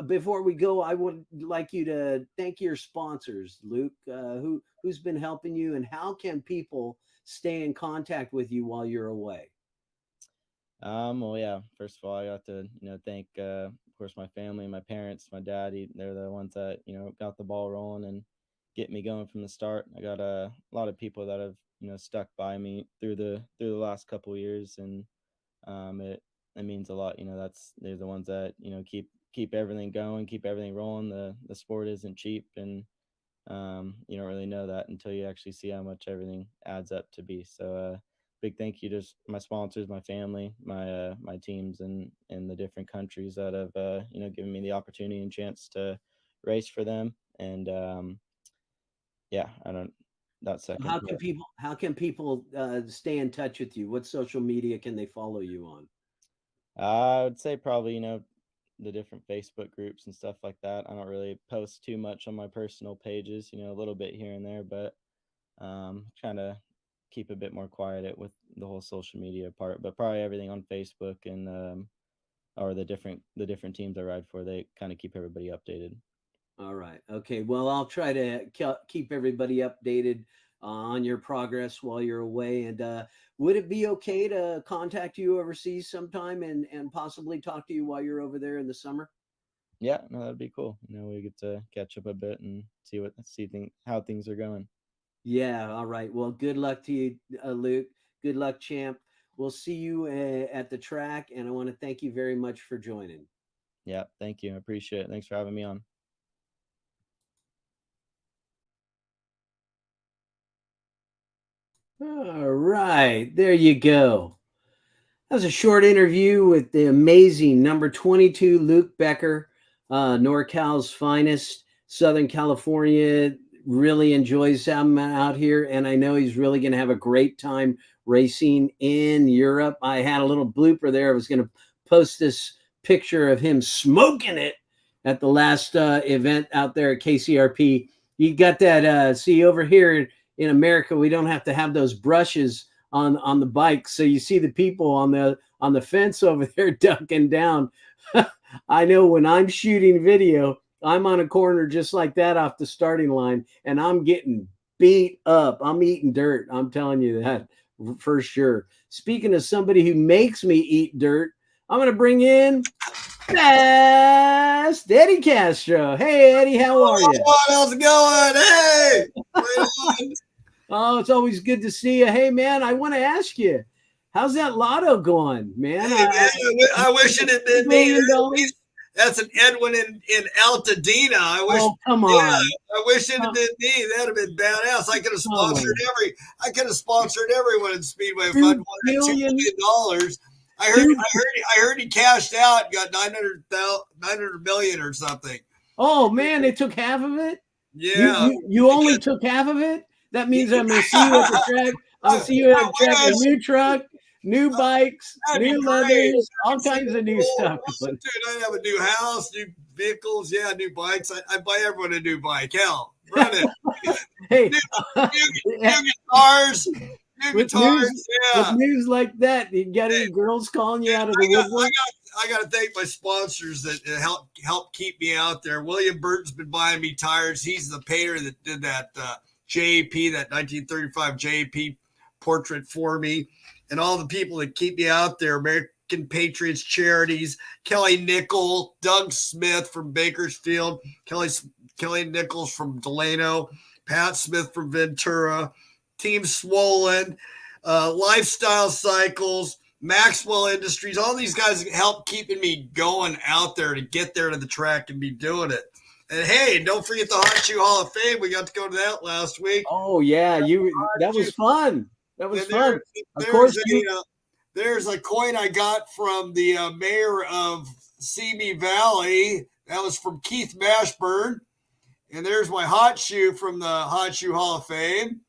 Before we go, I would like you to thank your sponsors, Luke, who's been helping you, and how can people stay in contact with you while you're away? Well, yeah, first of all, I got to, thank, of course, my family, my parents, my daddy. They're the ones that, got the ball rolling and get me going from the start. I got a lot of people that have, stuck by me through the last couple of years. And it means a lot. They're the ones that, keep everything going, keep everything rolling. The sport isn't cheap, and you don't really know that until you actually see how much everything adds up to be. So big thank you to my sponsors, my family, my teams in the different countries that have given me the opportunity and chance to race for them. And yeah, I don't that second. How can people stay in touch with you? What social media can they follow you on? I would say probably the different Facebook groups and stuff like that. I don't really post too much on my personal pages, a little bit here and there, but trying to keep a bit more quiet with the whole social media part. But probably everything on Facebook and or the different teams I ride for, they kind of keep everybody updated. All right. Okay. Well, I'll try to keep everybody updated on your progress while you're away. And would it be okay to contact you overseas sometime and possibly talk to you while you're over there in the summer? Yeah, no, that'd be cool. We get to catch up a bit and see how things are going. Yeah. All right. Well, good luck to you, Luke. Good luck, champ. We'll see you at the track, and I want to thank you very much for joining. Yeah, thank you. I appreciate it. Thanks for having me on. All right, there you go. That was a short interview with the amazing number 22 Luke Becker. NorCal's finest. Southern California really enjoys him out here, and I know he's really going to have a great time racing in Europe. I had a little blooper there. I was going to post this picture of him smoking it at the last event out there at KCRP. You got that, see over here in America, we don't have to have those brushes on the bike. So you see the people on the fence over there ducking down. I know when I'm shooting video, I'm on a corner just like that off the starting line, and I'm getting beat up. I'm eating dirt. I'm telling you that for sure. Speaking of somebody who makes me eat dirt, I'm going to bring in Fast Eddie Castro. Hey, Eddie, how are you? How's it going? Hey! Oh, it's always good to see you. Hey, man, I want to ask you, how's that lotto going, man? Hey, man, I wish it had been me. That's an Edwin in Altadena. I wish. Oh, come on! Yeah, I wish it had been me. That'd have been badass. I could have sponsored everyone in Speedway if I'd won $2 million. I heard he cashed out, got 900 million or something. Oh man, they took half of it. Yeah, you only took half of it. That means I'm gonna see you at the track. I'll see you at the track. A new truck, new bikes, new leathers, all kinds of new stuff. Dude, I'd have a new house, new vehicles, new bikes. I'd buy everyone a new bike. Hell, run it. Hey, new guitars. With news like that, you got any girls calling you out of the woodwork? I got to thank my sponsors that help keep me out there. William Burton's been buying me tires. He's the painter that did that JAP, that 1935 JAP portrait for me, and all the people that keep me out there. American Patriots Charities, Kelly Nickel, Doug Smith from Bakersfield, Kelly Nichols from Delano, Pat Smith from Ventura, Team Swollen, Lifestyle Cycles, Maxwell Industries. All these guys help keeping me going out there to get there to the track and be doing it. And hey, don't forget the Hot Shoe Hall of Fame. We got to go to that last week. Oh yeah, that was fun. That was fun. Of course, there's a coin I got from the mayor of Simi Valley. That was from Keith Mashburn. And there's my hot shoe from the Hot Shoe Hall of Fame.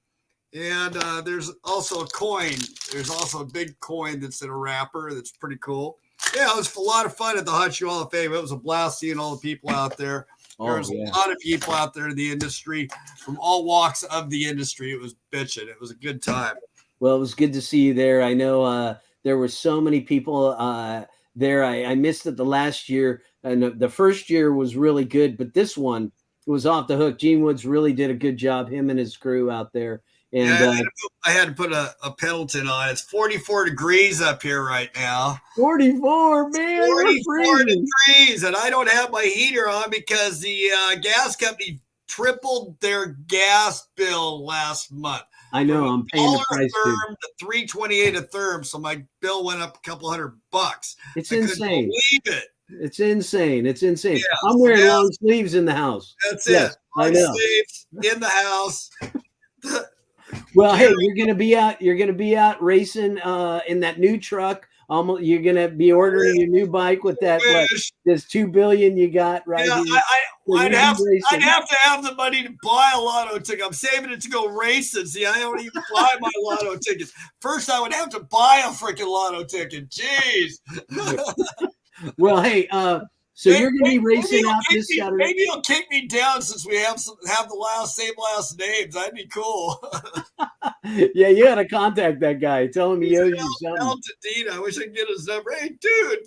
And there's also a coin. There's also a big coin that's in a wrapper that's pretty cool. Yeah, it was a lot of fun at the Hot Shoe Hall of Fame. It was a blast seeing all the people out there. There was a lot of people out there in the industry from all walks of the industry. It was bitching. It was a good time. Well, it was good to see you there. I know there were so many people there. I missed it the last year, and the first year was really good, but this one was off the hook. Gene Woods really did a good job, him and his crew out there. And I had to put a Pendleton on. It's 44 degrees up here right now. 44, man. 44 degrees, and I don't have my heater on because the gas company tripled their gas bill last month. I know. I'm paying the price therm to $3.28 a therm, so my bill went up a couple $100. It's insane. Believe it. It's insane. It's insane. Yeah, I'm wearing long sleeves in the house. That's it. I know. Sleeves in the house. Well, hey, you're gonna be out. You're gonna be out racing in that new truck. You're gonna be ordering your new bike with that. This $2 billion you got right here. I'd have to have the money to buy a lotto ticket. I'm saving it to go racing. See, I don't even buy my lotto tickets. First, I would have to buy a freaking lotto ticket. Jeez. Well, hey, so you're going to be racing out this Saturday. Maybe he'll kick me down since we have the same last names. That'd be cool. Yeah, you got to contact that guy. Tell him he owes you something. I wish I could get his number. Hey, dude,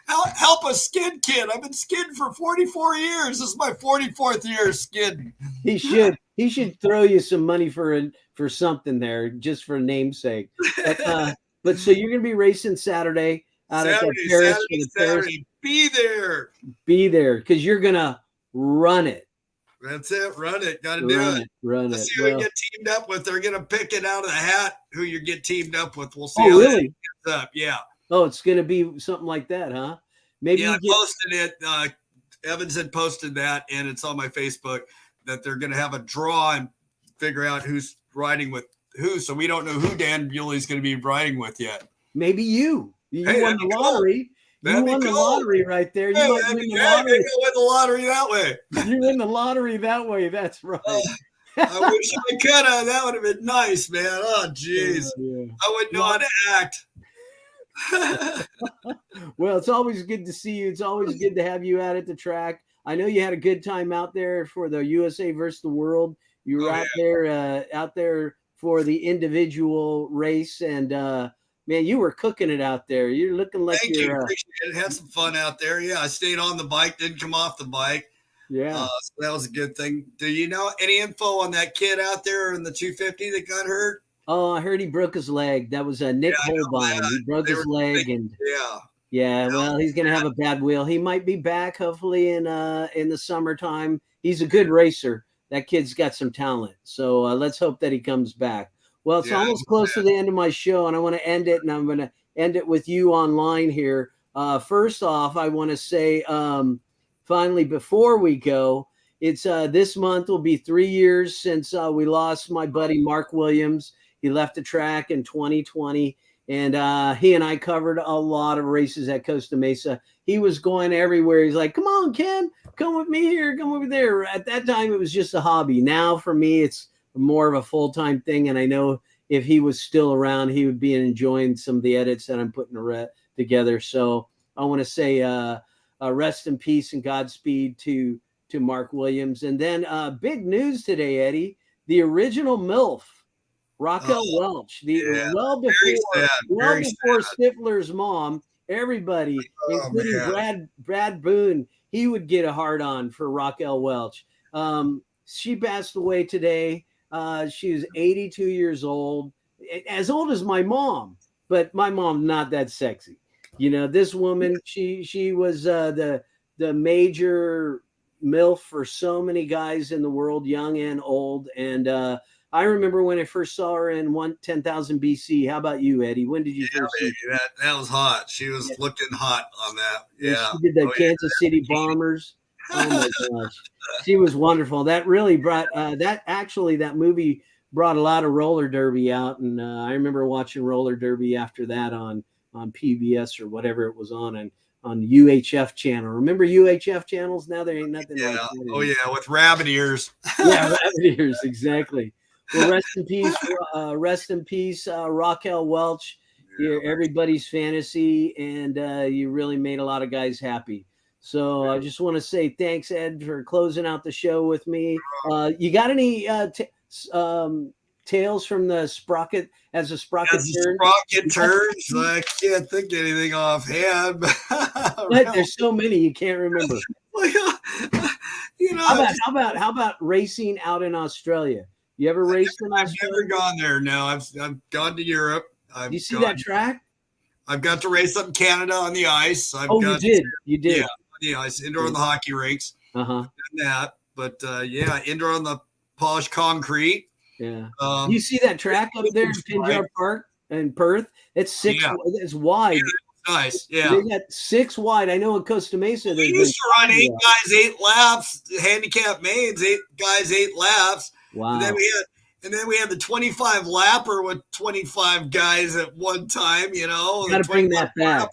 help a skid kid. I've been skidding for 44 years. This is my 44th year skidding. He should throw you some money for something there, just for namesake. But so you're going to be racing Saturday. Saturday. Be there because you're gonna run it. That's it. Run it. Got to do it. Let's see who you get teamed up with. They're gonna pick it out of the hat who you get teamed up with. We'll see. Oh, really? Up. Yeah. Oh, it's gonna be something like that, huh? Maybe. Yeah, I posted it. Evans had posted that, and it's on my Facebook that they're gonna have a draw and figure out who's riding with who. So we don't know who Dan Bewley's gonna be riding with yet. Maybe you. You won the lottery. You won the lottery right there. You might win the lottery. Maybe I win the lottery that way. You win the lottery that way. That's right. I wish I could have. That would have been nice, man. Oh, jeez. Yeah. I wouldn't know how to act. Well, it's always good to see you. It's always good to have you out at the track. I know you had a good time out there for the USA versus the World. You were out there for the individual race, and man, you were cooking it out there. You're looking like Thank you. Appreciate it. Had some fun out there. Yeah, I stayed on the bike, didn't come off the bike. Yeah, so that was a good thing. Do you know any info on that kid out there in the 250 that got hurt? Oh, I heard he broke his leg. That was Nick Holbein. He broke his leg, and well, he's gonna have a bad wheel. He might be back hopefully in the summertime. He's a good racer. That kid's got some talent. So let's hope that he comes back. Well, it's almost close to the end of my show, and I want to end it, and I'm going to end it with you online here. First off, I want to say, finally, before we go, it's this month will be 3 years since we lost my buddy Mark Williams. He left the track in 2020, and he and I covered a lot of races at Costa Mesa. He was going everywhere. He's like, come on, Ken, come with me here, come over there. At that time, it was just a hobby. Now, for me, it's more of a full-time thing, and I know if he was still around, he would be enjoying some of the edits that I'm putting together. So I want to say rest in peace and Godspeed to Mark Williams. And then big news today, Eddie, the original MILF, Raquel Welch, well before Stifler's mom, everybody, including Brad Boone, he would get a hard-on for Raquel Welch. She passed away today. She was 82 years old, as old as my mom, but my mom not that sexy. You know, this woman, she was the major MILF for so many guys in the world, young and old. And I remember when I first saw her in 10,000 BC. How about you, Eddie? When did you first see her? That was hot. She was looking hot on that. Yeah. She did the Kansas City Bombers. Oh my gosh. She was wonderful. That really brought that movie brought a lot of roller derby out. And I remember watching roller derby after that on PBS or whatever it was on UHF channel. Remember UHF channels? Now there ain't nothing like that. Oh yeah, with rabbit ears. Yeah, rabbit ears, exactly. Well, rest in peace, Raquel Welch. You're everybody's fantasy, and you really made a lot of guys happy. So I just want to say thanks, Ed, for closing out the show with me. You got any tales from the sprocket as a sprocket turn? Sprocket turns? I can't think of anything offhand. There's so many you can't remember. You know, how about racing out in Australia? You ever raced in Australia? I've never gone there. No, I've gone to Europe. You see that track? I've got to race up in Canada on the ice. You did. Yeah, on the ice, indoor on the hockey rinks. Done that, but indoor on the polished concrete. Yeah. You see that track up there in Pinjar Park in Perth? It's 6. It's wide. Yeah, nice. Yeah. They got 6 wide. I know in Costa Mesa they used to run 8 guys, 8 laps, handicap mains, 8 guys, 8 laps. Wow. And then we had the 25 lapper with 25 guys at one time, you know. Got to bring that back.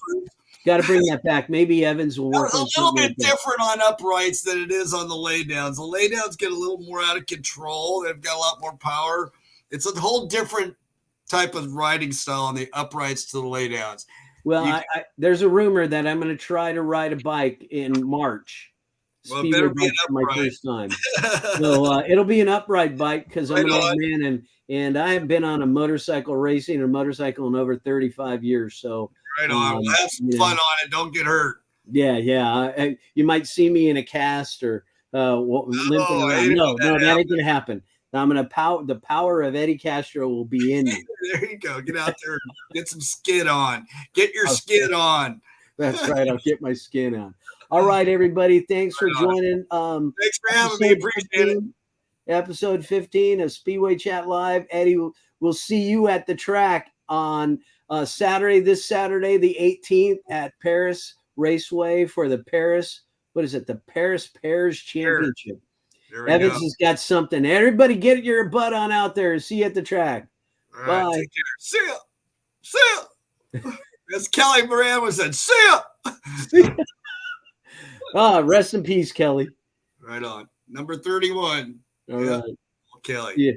Got to bring that back. Maybe Evans will work a little bit different on uprights than it is on the laydowns. The laydowns get a little more out of control. They've got a lot more power. It's a whole different type of riding style on the uprights to the laydowns. Well, there's a rumor that I'm going to try to ride a bike in March. Well, it better be an upright. My first time. So it'll be an upright bike because I'm an old man and I haven't been on a motorcycle in over 35 years. So right on. Well, have some fun on it. Don't get hurt. Yeah. You might see me in a cast or limping around. No, that ain't gonna happen. I'm gonna the power of Eddie Castro will be in you. There you go. Get out there and get some skid on. Get your skid on. That's right. I'll get my skin on. All right, everybody. Thanks for joining. Thanks for having me. Appreciate it. Episode 15 of Speedway Chat Live. Eddie, we'll see you at the track on Saturday, the 18th at Paris Raceway for the Paris. What is it? The Paris Pairs Championship. Evans has got something. Everybody get your butt on out there and see you at the track. All right, bye. Take care. See ya. As Kelly Moran was said, see ya. Rest in peace, Kelly. Right on. Number 31. All right. Kelly. Yeah.